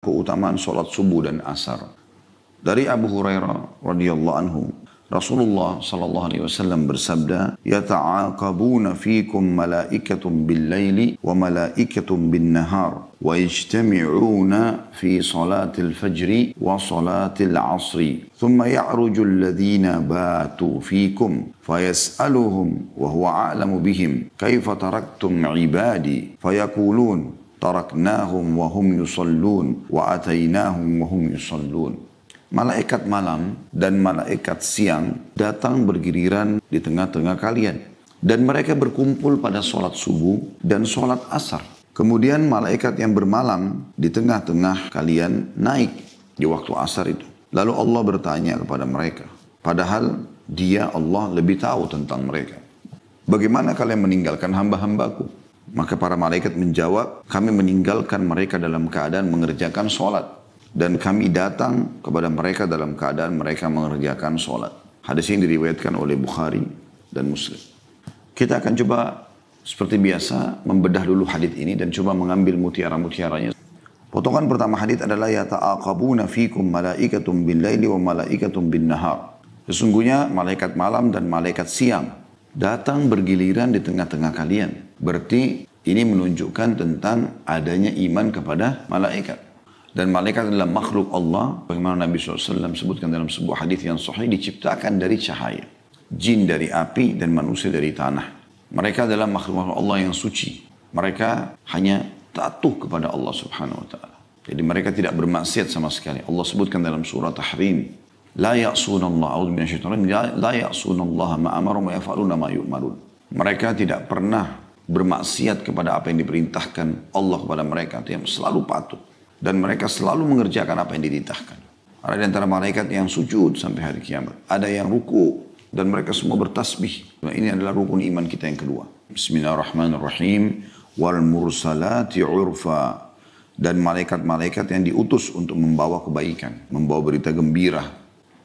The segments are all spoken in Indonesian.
keutamaan sholat subuh dan asar. Dari Abu Hurairah radhiyallahu anhu, Rasulullah sallallahu alaihi wasallam bersabda, "Yata'aqabuna fikum malaikatun bil-laili wa malaikatun bin-nahar, wa yajtami'una fi salatil fajri wa salatil 'asri. Thumma ya'ruju alladhina batu fikum fayas'aluhum wa huwa a'lamu bihim, kaifa taraktum 'ibadi? Fayaqulun taraknahum wa hum yusallun wa atainahum wa hum yusallun." Malaikat malam dan malaikat siang datang bergiliran di tengah-tengah kalian. Dan mereka berkumpul pada sholat subuh dan sholat asar. Kemudian malaikat yang bermalam di tengah-tengah kalian naik di waktu asar itu. Lalu Allah bertanya kepada mereka. Padahal dia Allah lebih tahu tentang mereka. Bagaimana kalian meninggalkan hamba-hambaku? Maka para malaikat menjawab, kami meninggalkan mereka dalam keadaan mengerjakan sholat. Dan kami datang kepada mereka dalam keadaan mereka mengerjakan sholat. Hadis ini diriwayatkan oleh Bukhari dan Muslim. Kita akan coba seperti biasa membedah dulu hadis ini dan coba mengambil mutiara-mutiaranya. Potongan pertama hadis adalah yata'aqabuna fikum malaikatun bil-laili wa malaikatun bin-nahar. Sesungguhnya malaikat malam dan malaikat siang datang bergiliran di tengah-tengah kalian. Berarti ini menunjukkan tentang adanya iman kepada malaikat. Dan malaikat adalah makhluk Allah. Bagaimana Nabi SAW sebutkan dalam sebuah hadis yang sahih, diciptakan dari cahaya. Jin dari api dan manusia dari tanah. Mereka adalah makhluk Allah yang suci. Mereka hanya patuh kepada Allah Subhanahu Wa Taala. Jadi mereka tidak bermaksiat sama sekali. Allah sebutkan dalam surah Tahrim, La ya'sunallah, la ya'sunallah ma'amarum wa yafa'aluna ma yu'marun. Mereka tidak pernah bermaksiat kepada apa yang diperintahkan Allah kepada mereka. Yang selalu patuh. Dan mereka selalu mengerjakan apa yang dititahkan. Ada di antara malaikat yang sujud sampai hari kiamat. Ada yang ruku dan mereka semua bertasbih. Nah, ini adalah rukun iman kita yang kedua. Bismillahirrahmanirrahim. Wal mursalati urfa. Dan malaikat-malaikat yang diutus untuk membawa kebaikan, membawa berita gembira.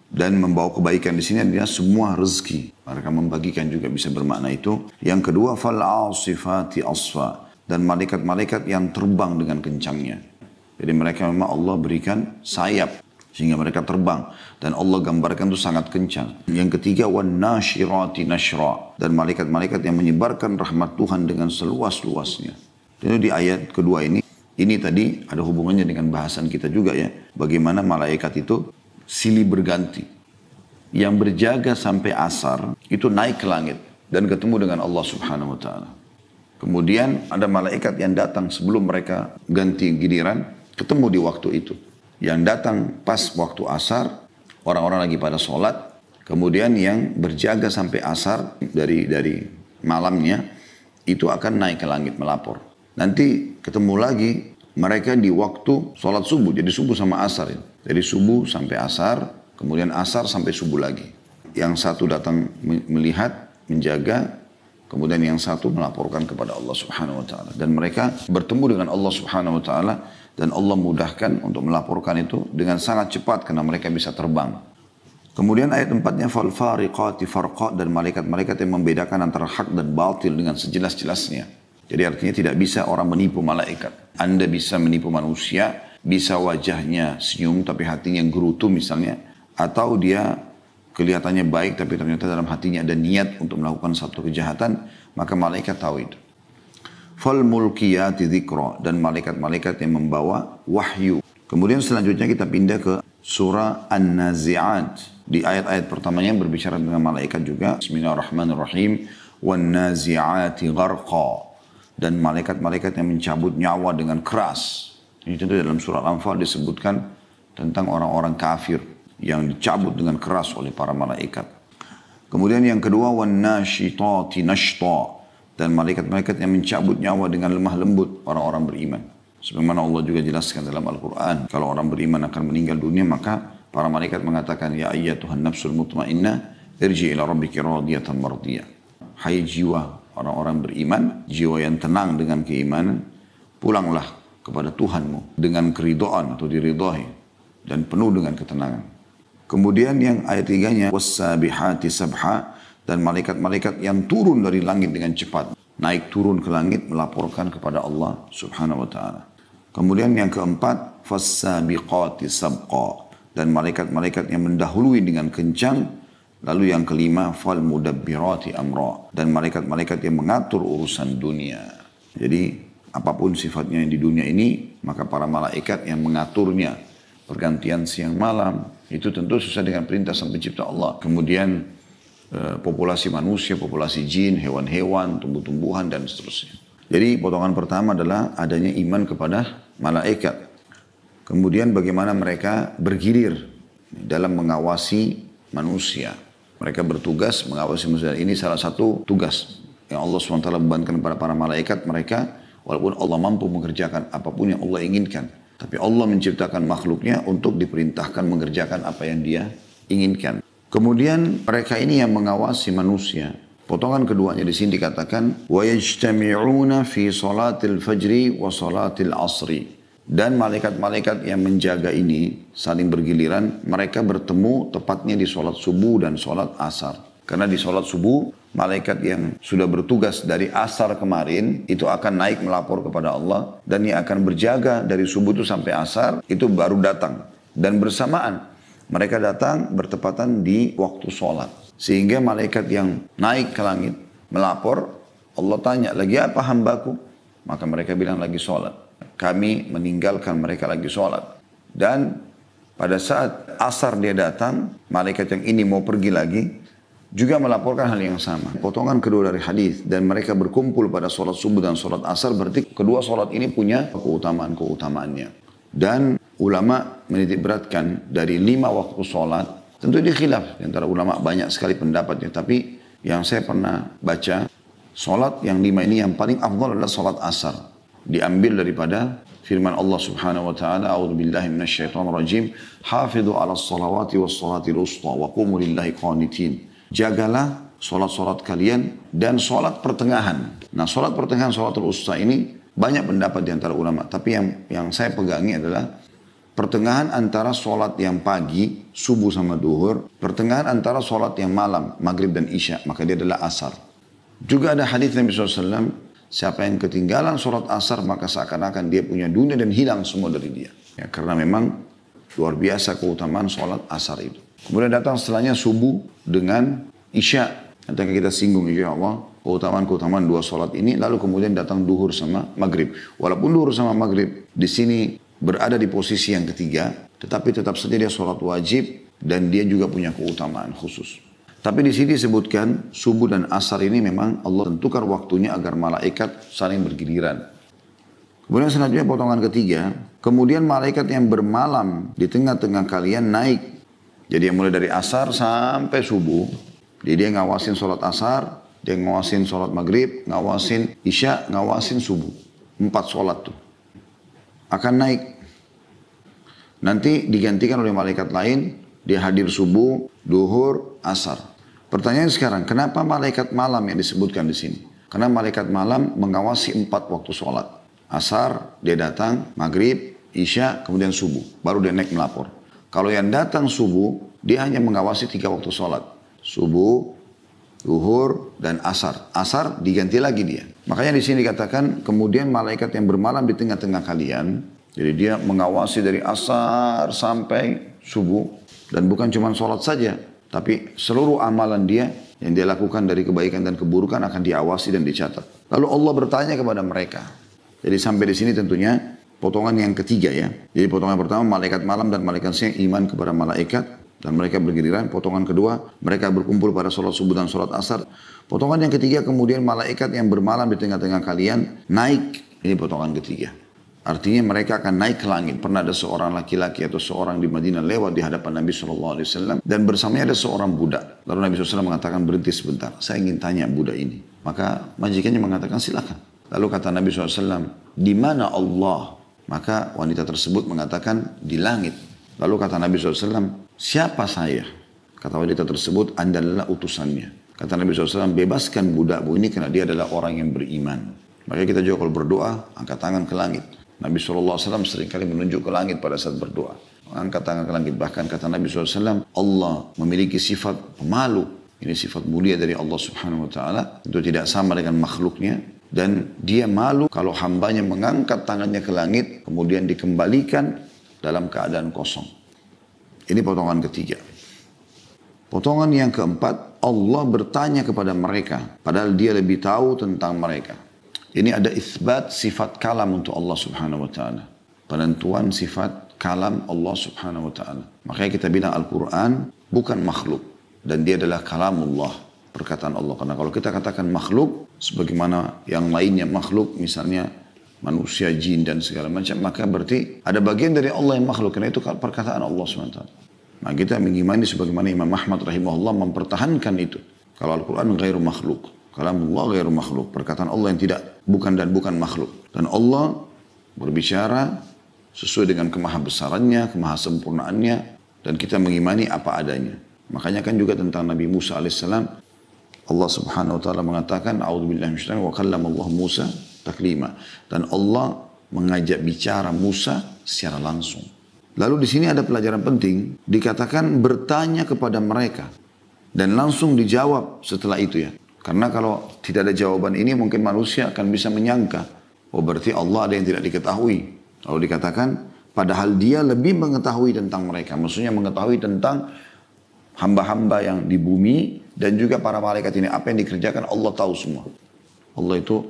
Dan membawa kebaikan di sini adalah semua rezeki. Mereka membagikan juga bisa bermakna itu. Yang kedua, fal asifati asfa. Dan malaikat-malaikat yang terbang dengan kencangnya. Jadi mereka memang Allah berikan sayap sehingga mereka terbang. Dan Allah gambarkan itu sangat kencang. Yang ketiga, wan nashirati nashra. Dan malaikat-malaikat yang menyebarkan rahmat Tuhan dengan seluas-luasnya. Jadi di ayat kedua ini tadi ada hubungannya dengan bahasan kita juga ya. Bagaimana malaikat itu silih berganti. Yang berjaga sampai asar itu naik ke langit dan ketemu dengan Allah Subhanahu Wa Taala. Kemudian ada malaikat yang datang sebelum mereka ganti giliran. Ketemu di waktu itu. Yang datang pas waktu asar, orang-orang lagi pada sholat. Kemudian yang berjaga sampai asar dari malamnya, itu akan naik ke langit melapor. Nanti ketemu lagi mereka di waktu sholat subuh. Jadi subuh sama asar. Dari subuh sampai asar, kemudian asar sampai subuh lagi. Yang satu datang melihat, menjaga, kemudian yang satu melaporkan kepada Allah Subhanahu Wa Taala. Dan mereka bertemu dengan Allah Subhanahu Wa Taala. Dan Allah mudahkan untuk melaporkan itu dengan sangat cepat karena mereka bisa terbang. Kemudian ayat 4-nya fal fariqati farqa, dan malaikat-malaikat yang membedakan antara hak dan batil dengan sejelas-jelasnya. Jadi artinya tidak bisa orang menipu malaikat. Anda bisa menipu manusia, bisa wajahnya senyum tapi hatinya gerutu misalnya, atau dia kelihatannya baik tapi ternyata dalam hatinya ada niat untuk melakukan satu kejahatan, maka malaikat tahu itu. Fal mulkiyati dzikra, dan malaikat-malaikat yang membawa wahyu. Kemudian selanjutnya kita pindah ke surah An-Nazi'at. Di ayat-ayat pertamanya berbicara dengan malaikat juga. Bismillahirrahmanirrahim. Wan nazi'ati gharqa. Dan malaikat-malaikat yang mencabut nyawa dengan keras. Ini tentu dalam surah Al-Anfal disebutkan tentang orang-orang kafir yang dicabut dengan keras oleh para malaikat. Kemudian yang kedua, wan nashitati nashta. Dan malaikat-malaikat yang mencabut nyawa dengan lemah lembut orang-orang beriman. Sebagaimana Allah juga jelaskan dalam Al-Quran. Kalau orang beriman akan meninggal dunia, maka para malaikat mengatakan, Ya ayyatuhan nafsul mutmainnah, irji ila rabbiki radiyatan mardiyah. Hai jiwa orang-orang beriman, jiwa yang tenang dengan keimanan, pulanglah kepada Tuhanmu dengan keridhaan atau diridhai dan penuh dengan ketenangan. Kemudian yang ayat 3-nya, wassabihati sabha. Dan malaikat-malaikat yang turun dari langit dengan cepat. Naik turun ke langit melaporkan kepada Allah Subhanahu Wa Taala. Kemudian yang keempat, fassabiqati sabqa, dan malaikat-malaikat yang mendahului dengan kencang. Lalu yang kelima, fal mudabbirati amra, dan malaikat-malaikat yang mengatur urusan dunia. Jadi apapun sifatnya yang di dunia ini, maka para malaikat yang mengaturnya. Pergantian siang malam, itu tentu sesuai dengan perintah sang pencipta Allah. Kemudian populasi manusia, populasi jin, hewan-hewan, tumbuh-tumbuhan, dan seterusnya. Jadi potongan pertama adalah adanya iman kepada malaikat. Kemudian bagaimana mereka bergilir dalam mengawasi manusia. Mereka bertugas mengawasi manusia. Ini salah satu tugas yang Allah SWT bebankan kepada para malaikat. Mereka, walaupun Allah mampu mengerjakan apapun yang Allah inginkan, tapi Allah menciptakan makhluknya untuk diperintahkan mengerjakan apa yang dia inginkan. Kemudian mereka ini yang mengawasi manusia. Potongan keduanya di sini dikatakan, وَيَجْتَمِعُونَ فِي صَلَاةِ الْفَجْرِ وَصَلَاةِ الْعَصْرِ. Dan malaikat-malaikat yang menjaga ini saling bergiliran, mereka bertemu tepatnya di sholat subuh dan sholat asar. Karena di sholat subuh, malaikat yang sudah bertugas dari asar kemarin, itu akan naik melapor kepada Allah. Dan yang akan berjaga dari subuh itu sampai asar, itu baru datang. Dan bersamaan, mereka datang bertepatan di waktu sholat. Sehingga malaikat yang naik ke langit, melapor, Allah tanya, lagi apa hambaku? Maka mereka bilang lagi sholat. Kami meninggalkan mereka lagi sholat. Dan pada saat asar dia datang, malaikat yang ini mau pergi lagi, juga melaporkan hal yang sama. Potongan kedua dari hadis, dan mereka berkumpul pada sholat subuh dan sholat asar, berarti kedua sholat ini punya keutamaan-keutamaannya. Dan ulama menitik beratkan dari 5 waktu sholat, tentu ini khilaf. Antara ulama banyak sekali pendapatnya, tapi yang saya pernah baca, sholat yang 5 ini yang paling afdal adalah sholat asar. Diambil daripada firman Allah Subhanahu wa taala, a'udzubillahi minasyaitonir rajim, hafidhu 'alas shalawati was shalatil wusta wa qumu lillahi qanitin. Jagalah salat-salat kalian dan salat pertengahan. Nah, salat pertengahan, salatul wusta ini banyak pendapat di antara ulama, tapi yang saya pegangi adalah pertengahan antara salat yang pagi, subuh sama duhur, pertengahan antara salat yang malam, maghrib dan isya, maka dia adalah asar. Juga ada hadis Nabi SAW, siapa yang ketinggalan sholat asar maka seakan-akan dia punya dunia dan hilang semua dari dia. Ya, karena memang luar biasa keutamaan sholat asar itu. Kemudian datang setelahnya subuh dengan isya. Nanti akan kita singgung insya Allah keutamaan-keutamaan 2 sholat ini. Lalu kemudian datang duhur sama maghrib. Walaupun duhur sama maghrib di sini berada di posisi yang ketiga, tetapi tetap saja dia sholat wajib dan dia juga punya keutamaan khusus. Tapi di sini disebutkan subuh dan asar ini memang Allah tentukan waktunya agar malaikat saling bergiliran. Kemudian selanjutnya potongan ketiga, kemudian malaikat yang bermalam di tengah-tengah kalian naik. Jadi yang mulai dari asar sampai subuh, jadi dia ngawasin sholat asar, dia ngawasin sholat maghrib, ngawasin isya, ngawasin subuh. 4 sholat tuh. Akan naik. Nanti digantikan oleh malaikat lain, dia hadir subuh, duhur, asar. Pertanyaan sekarang, kenapa malaikat malam yang disebutkan di sini? Karena malaikat malam mengawasi 4 waktu sholat. Asar, dia datang, maghrib, isya, kemudian subuh. Baru dia naik melapor. Kalau yang datang subuh, dia hanya mengawasi 3 waktu sholat. Subuh, duhur, dan asar. Asar diganti lagi dia. Makanya di sini dikatakan, kemudian malaikat yang bermalam di tengah-tengah kalian. Jadi dia mengawasi dari asar sampai subuh. Dan bukan cuma sholat saja. Tapi seluruh amalan dia yang dia lakukan dari kebaikan dan keburukan akan diawasi dan dicatat. Lalu Allah bertanya kepada mereka. Jadi sampai di sini tentunya potongan yang ketiga ya. Jadi potongan pertama malaikat malam dan malaikat siang iman kepada malaikat dan mereka bergiliran. Potongan kedua mereka berkumpul pada sholat subuh dan sholat asar. Potongan yang ketiga kemudian malaikat yang bermalam di tengah-tengah kalian naik. Ini potongan ketiga. Artinya mereka akan naik ke langit. Pernah ada seorang laki-laki atau seorang di Madinah lewat di hadapan Nabi SAW. Dan bersamanya ada seorang budak. Lalu Nabi SAW mengatakan berhenti sebentar. Saya ingin tanya budak ini. Maka majikannya mengatakan silakan. Lalu kata Nabi SAW, di mana Allah? Maka wanita tersebut mengatakan di langit. Lalu kata Nabi SAW, siapa saya? Kata wanita tersebut, Anda adalah utusannya. Kata Nabi SAW, bebaskan budakmu ini karena dia adalah orang yang beriman. Maka kita juga kalau berdoa, angkat tangan ke langit. Nabi SAW seringkali menunjuk ke langit pada saat berdoa. Angkat tangan ke langit. Bahkan kata Nabi SAW, Allah memiliki sifat pemalu. Ini sifat mulia dari Allah Subhanahu Wa Taala. Itu tidak sama dengan makhluknya. Dan dia malu kalau hambanya mengangkat tangannya ke langit, kemudian dikembalikan dalam keadaan kosong. Ini potongan ketiga. Potongan yang keempat, Allah bertanya kepada mereka, padahal dia lebih tahu tentang mereka. Ini ada isbat sifat kalam untuk Allah subhanahu wa ta'ala. Penentuan sifat kalam Allah subhanahu wa ta'ala. Makanya kita bilang Al-Quran bukan makhluk. Dan dia adalah kalamullah, perkataan Allah. Karena kalau kita katakan makhluk, sebagaimana yang lainnya makhluk, misalnya manusia, jin, dan segala macam, maka berarti ada bagian dari Allah yang makhluk. Karena itu perkataan Allah SWT. Nah kita mengimani sebagaimana Imam Ahmad rahimahullah mempertahankan itu. Kalau Al-Quran ghairu makhluk. Kalamullah ghairu makhluk. Perkataan Allah yang bukan makhluk. Dan Allah berbicara sesuai dengan kemahabesarannya, kemahasempurnaannya. Dan kita mengimani apa adanya. Makanya kan juga tentang Nabi Musa alaihissalam, Allah subhanahu wa ta'ala mengatakan, A'udzubillahi minasyaitonir rajim, wa kallama Allah Musa taklima. Dan Allah mengajak bicara Musa secara langsung. Lalu di sini ada pelajaran penting, dikatakan bertanya kepada mereka. Dan langsung dijawab setelah itu ya. Karena kalau tidak ada jawaban ini mungkin manusia akan bisa menyangka, oh berarti Allah ada yang tidak diketahui. Lalu dikatakan, padahal dia lebih mengetahui tentang mereka. Maksudnya mengetahui tentang hamba-hamba yang di bumi dan juga para malaikat ini. Apa yang dikerjakan Allah tahu semua. Allah itu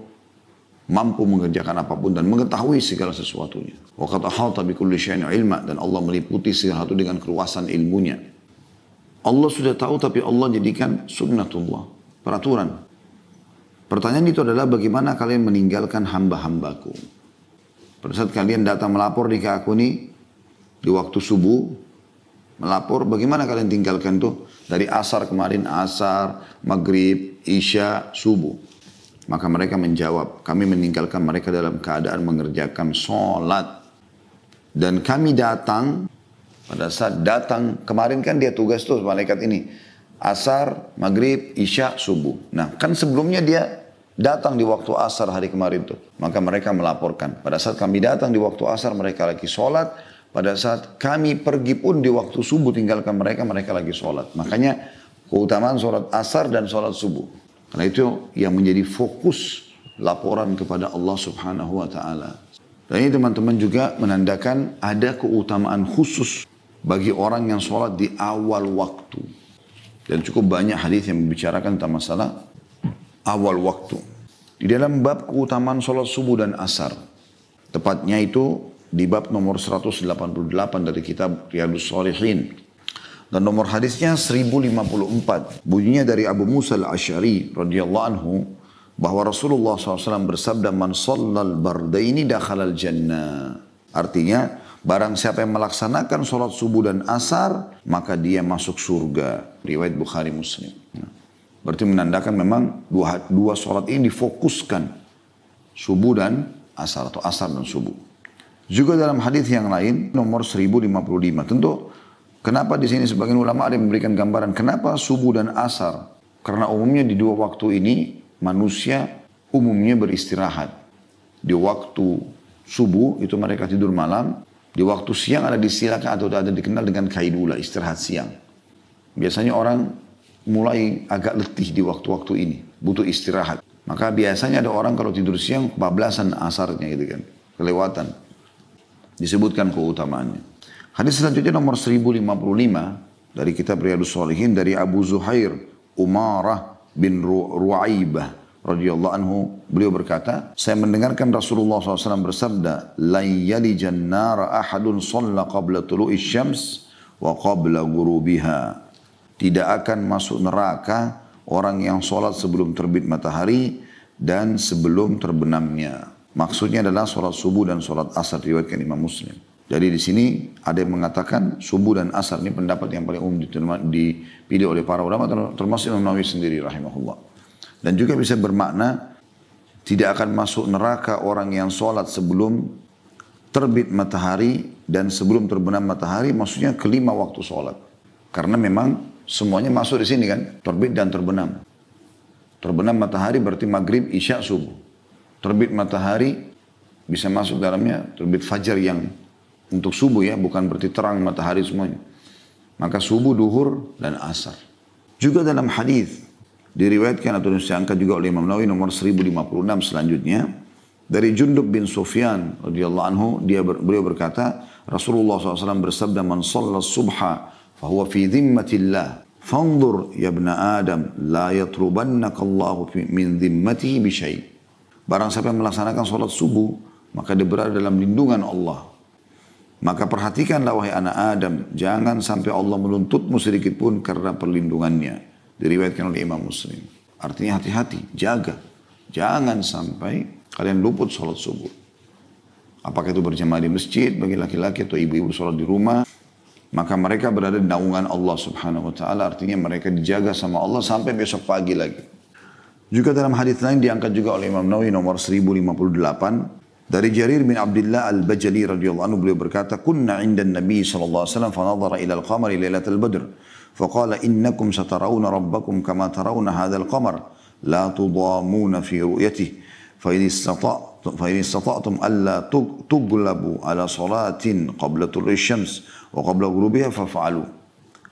mampu mengerjakan apapun dan mengetahui segala sesuatunya. Wa qad ahata bi kulli syai'in ilma, dan Allah meliputi segala sesuatu dengan keluasan ilmunya. Allah sudah tahu tapi Allah jadikan sunnatullah, peraturan. Pertanyaan itu adalah bagaimana kalian meninggalkan hamba-hambaku? Pada saat kalian datang melapor di aku ini di waktu subuh, melapor, bagaimana kalian tinggalkan tuh? Dari asar kemarin, asar, maghrib, isya, subuh. Maka mereka menjawab, kami meninggalkan mereka dalam keadaan mengerjakan sholat. Dan kami datang, pada saat datang, kemarin kan dia tugas tuh malaikat ini. Asar, maghrib, isya, subuh. Nah kan sebelumnya dia datang di waktu asar hari kemarin tuh. Maka mereka melaporkan, pada saat kami datang di waktu asar mereka lagi sholat. Pada saat kami pergi pun di waktu subuh tinggalkan mereka, mereka lagi sholat. Makanya keutamaan sholat asar dan sholat subuh. Karena itu yang menjadi fokus laporan kepada Allah subhanahu wa ta'ala. Dan ini teman-teman juga menandakan ada keutamaan khusus bagi orang yang sholat di awal waktu. Dan cukup banyak hadis yang membicarakan tentang masalah awal waktu. Di dalam bab keutamaan sholat subuh dan asar. Tepatnya itu di bab nomor 188 dari kitab Riyadhus Shalihin. Dan nomor hadisnya 1054. Bunyinya dari Abu Musa al-Asy'ari radhiyallahu anhu bahwa Rasulullah SAW bersabda, man shallal bardaini dakhalal jannah. Artinya, barang siapa yang melaksanakan sholat subuh dan asar, maka dia masuk surga. Riwayat Bukhari Muslim. Berarti menandakan memang dua sholat ini difokuskan. Subuh dan asar atau asar dan subuh. Juga dalam hadis yang lain nomor 1055. Tentu kenapa di sini sebagian ulama ada yang memberikan gambaran kenapa subuh dan asar? Karena umumnya di dua waktu ini manusia umumnya beristirahat. Di waktu subuh itu mereka tidur malam, di waktu siang ada disilakan atau ada dikenal dengan kaidula, istirahat siang. Biasanya orang mulai agak letih di waktu-waktu ini, butuh istirahat. Maka biasanya ada orang kalau tidur siang bablasan asarnya gitu kan, kelewatan. Disebutkan keutamaannya. Hadis selanjutnya nomor 1055 dari kitab Riyadhus Shalihin dari Abu Zuhair Umarah bin Ru'aibah radhiyallahu anhu, beliau berkata, saya mendengarkan Rasulullah SAW bersabda, la yalijan nara ahadun shalla qabla tulu'i syams wa qabla ghurubiha. Tidak akan masuk neraka orang yang sholat sebelum terbit matahari dan sebelum terbenamnya. Maksudnya adalah sholat subuh dan sholat asar, riwayatkan Imam Muslim. Jadi di sini ada yang mengatakan subuh dan asar, ini pendapat yang paling umum dipilih oleh para ulama, termasuk Imam Nawawi sendiri rahimahullah. Dan juga bisa bermakna tidak akan masuk neraka orang yang sholat sebelum terbit matahari dan sebelum terbenam matahari, maksudnya kelima waktu sholat. Karena memang semuanya masuk di sini kan, terbit dan terbenam. Terbenam matahari berarti maghrib, isya, subuh. Terbit matahari bisa masuk dalamnya terbit fajar yang untuk subuh ya, bukan berarti terang matahari semuanya. Maka subuh, duhur, dan asar. Juga dalam hadis Diriwayatkan atau diangkat juga oleh Imam Nawawi nomor 1056 selanjutnya. Dari Jundub bin Sufyan radhiyallahu anhu, beliau berkata, Rasulullah SAW bersabda, "Man shalla subha fahuwa fi dhimmatillah. Fanzur ya ibna Adam, la yatrubannaka Allahu min dhimmatihi bi syai'." Barang siapa yang melaksanakan salat subuh, maka dia berada dalam lindungan Allah. Maka perhatikanlah wahai anak Adam, jangan sampai Allah menuntutmu sedikit pun karena perlindungannya. Diriwayatkan oleh Imam Muslim. Artinya hati-hati, jaga. Jangan sampai kalian luput sholat subuh. Apakah itu berjamaah di masjid bagi laki-laki atau ibu-ibu sholat di rumah. Maka mereka berada di naungan Allah subhanahu wa ta'ala. Artinya mereka dijaga sama Allah sampai besok pagi lagi. Juga dalam hadis lain diangkat juga oleh Imam Nawawi nomor 1058. Dari Jarir bin Abdullah al-Bajali radhiyallahu anhu, beliau berkata, "Kunna 'inda an-nabi sallallahu alaihi wasallam fa nadhara ila al-qamari lailatal badr. فقال إنكم سترون ربكم كما ترون هذا القمر لا تضامون في رؤيته فإن استطعتم ألا تغلبوا على صلاة قبل طلوع الشمس وقبل غروبها فافعلوا."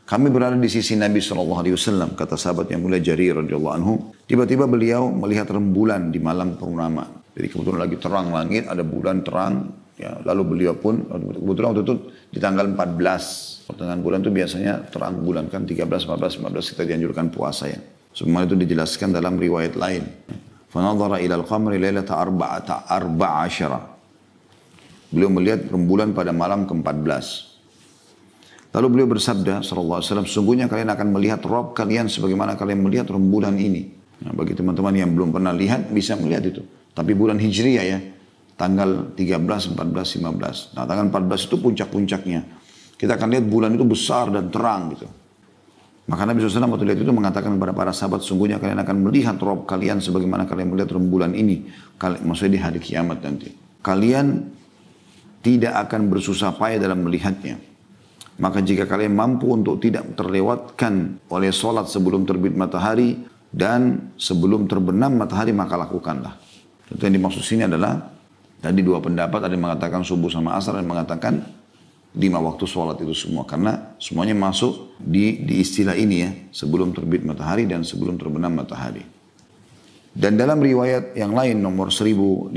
Kami berada di sisi Nabi SAW, kata sahabat yang mulia Jarir radhiyallahu anhu. Tiba-tiba beliau melihat rembulan di malam purnama. Jadi kebetulan lagi terang langit, ada bulan terang. Ya, lalu beliau pun, kebetulan waktu itu di tanggal 14. Pertengahan bulan itu biasanya terang bulan kan, 13, 14, 15 kita dianjurkan puasa ya. Semua itu dijelaskan dalam riwayat lain. فَنَظَرَ إِلَى الْقَمْرِ لَيْلَةَ 14. Beliau melihat rembulan pada malam ke-14. Lalu beliau bersabda sallallahu alaihi wasallam, "Sungguhnya kalian akan melihat Rabb kalian sebagaimana kalian melihat rembulan ini." Nah, bagi teman-teman yang belum pernah lihat bisa melihat itu. Tapi bulan Hijriah ya, tanggal 13, 14, 15. Nah, tanggal 14 itu puncak-puncaknya. Kita akan lihat bulan itu besar dan terang gitu. Maka Nabi SAW waktu lihat itu mengatakan kepada para sahabat, "Sungguhnya kalian akan melihat Rabb kalian sebagaimana kalian melihat rembulan ini." Maksudnya di hari kiamat nanti. Kalian tidak akan bersusah payah dalam melihatnya. Maka jika kalian mampu untuk tidak terlewatkan oleh sholat sebelum terbit matahari dan sebelum terbenam matahari, maka lakukanlah. Tentu yang dimaksud sini adalah, tadi dua pendapat, ada yang mengatakan subuh sama asar, ada yang mengatakan 5 waktu sholat itu semua. Karena semuanya masuk di istilah ini ya, sebelum terbit matahari dan sebelum terbenam matahari. Dan dalam riwayat yang lain nomor 1059,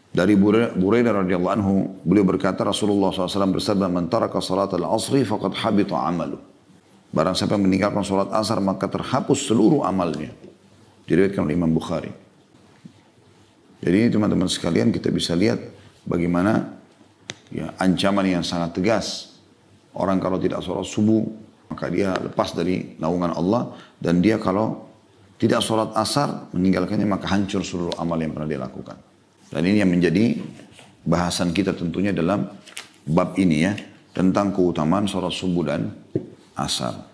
dari Buraidah radhiyallahu anhu, beliau berkata, Rasulullah SAW bersabda, "Man taraka salat al-asri faqad habita amalu." Barang siapa yang meninggalkan salat asar, maka terhapus seluruh amalnya. Diriwayatkan oleh Imam Bukhari. Jadi teman-teman sekalian, kita bisa lihat bagaimana ya, ancaman yang sangat tegas. Orang kalau tidak sholat subuh, maka dia lepas dari naungan Allah. Dan dia kalau tidak sholat asar, meninggalkannya, maka hancur seluruh amal yang pernah dia lakukan. Dan ini yang menjadi bahasan kita tentunya dalam bab ini ya, tentang keutamaan sholat subuh dan asar.